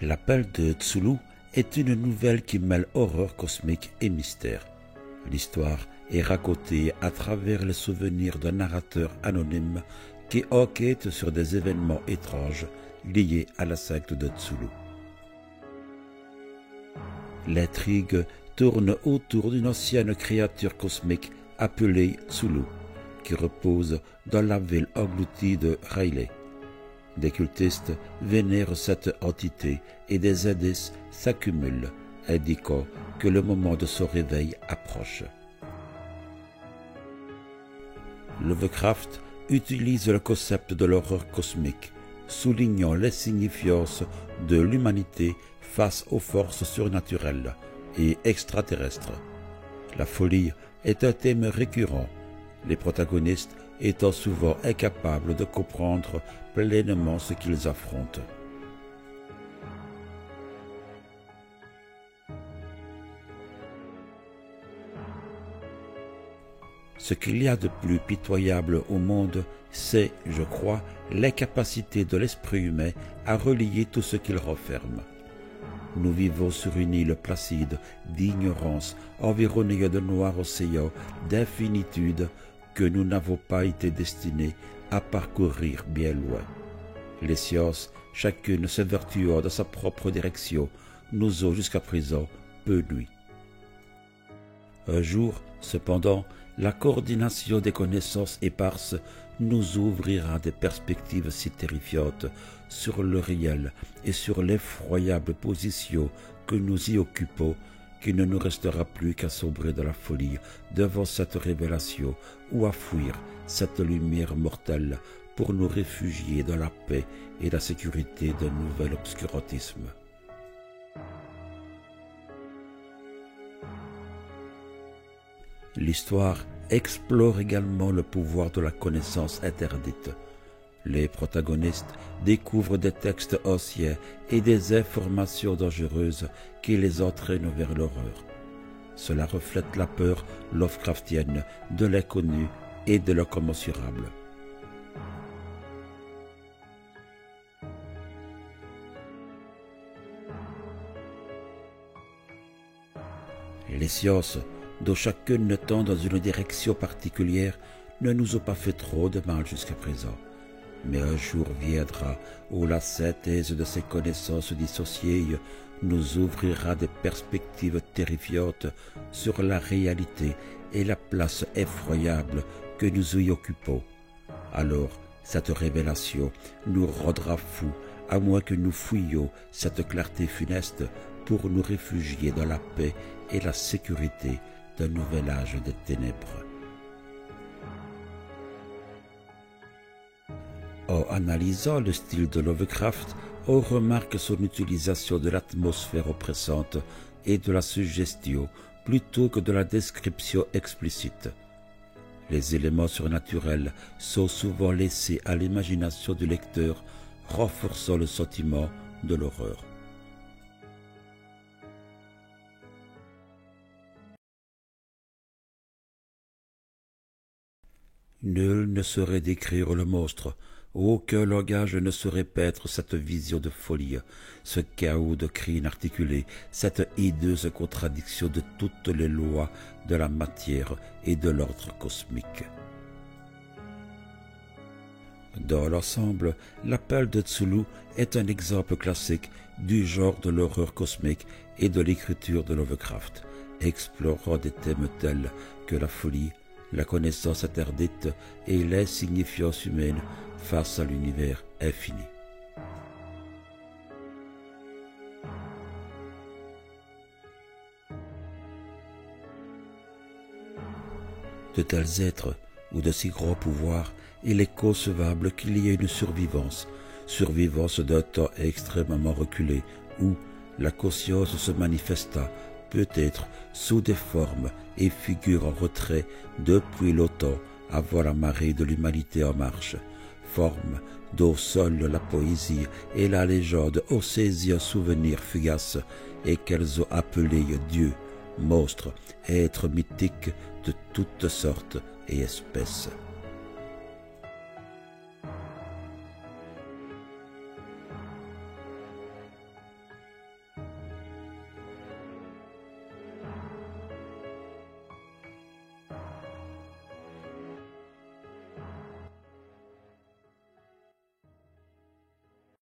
L'appel de Cthulhu est une nouvelle qui mêle horreur cosmique et mystère. L'histoire est racontée à travers les souvenirs d'un narrateur anonyme qui enquête sur des événements étranges liés à la secte de Cthulhu. L'intrigue tourne autour d'une ancienne créature cosmique appelée Cthulhu, qui repose dans la ville engloutie de R'lyeh. Des cultistes vénèrent cette entité et des indices s'accumulent, indiquant que le moment de son réveil approche. Lovecraft utilise le concept de l'horreur cosmique, soulignant l'insignifiance de l'humanité face aux forces surnaturelles et extraterrestres. La folie est un thème récurrent, les protagonistes étant souvent incapables de comprendre pleinement ce qu'ils affrontent. Ce qu'il y a de plus pitoyable au monde, c'est, je crois, l'incapacité de l'esprit humain à relier tout ce qu'il renferme. Nous vivons sur une île placide d'ignorance, environnée de noirs océans, d'infinitude, que nous n'avons pas été destinés à parcourir bien loin. Les sciences, chacune s'évertuant dans sa propre direction, nous ont jusqu'à présent peu nui. Un jour, cependant, la coordination des connaissances éparses nous ouvrira des perspectives si terrifiantes sur le réel et sur l'effroyable position que nous y occupons qu'il ne nous restera plus qu'à sombrer dans la folie devant cette révélation ou à fuir cette lumière mortelle pour nous réfugier dans la paix et la sécurité d'un nouvel obscurantisme. L'histoire explore également le pouvoir de la connaissance interdite. Les protagonistes découvrent des textes anciens et des informations dangereuses qui les entraînent vers l'horreur. Cela reflète la peur Lovecraftienne de l'inconnu et de l'incommensurable. Les sciences, dont chacune tend dans une direction particulière, ne nous ont pas fait trop de mal jusqu'à présent. Mais un jour viendra où la synthèse de ces connaissances dissociées nous ouvrira des perspectives terrifiantes sur la réalité et la place effroyable que nous y occupons. Alors, cette révélation nous rendra fous, à moins que nous fuyions cette clarté funeste pour nous réfugier dans la paix et la sécurité d'un nouvel âge des ténèbres. En analysant le style de Lovecraft, on remarque son utilisation de l'atmosphère oppressante et de la suggestion plutôt que de la description explicite. Les éléments surnaturels sont souvent laissés à l'imagination du lecteur, renforçant le sentiment de l'horreur. Nul ne saurait décrire le monstre, aucun langage ne saurait peindre cette vision de folie, ce chaos de cris inarticulés, cette hideuse contradiction de toutes les lois de la matière et de l'ordre cosmique. Dans l'ensemble, l'appel de Cthulhu est un exemple classique du genre de l'horreur cosmique et de l'écriture de Lovecraft, explorant des thèmes tels que la folie, la connaissance interdite et l'insignifiance humaine face à l'univers infini. De tels êtres ou de si grands pouvoirs, il est concevable qu'il y ait une survivance d'un temps extrêmement reculé où la conscience se manifesta peut-être sous des formes et figures en retrait depuis longtemps avant la marée de l'humanité en marche, formes dont seule la poésie et la légende ont saisi un souvenir fugace et qu'elles ont appelé dieux, monstres, êtres mythiques de toutes sortes et espèces.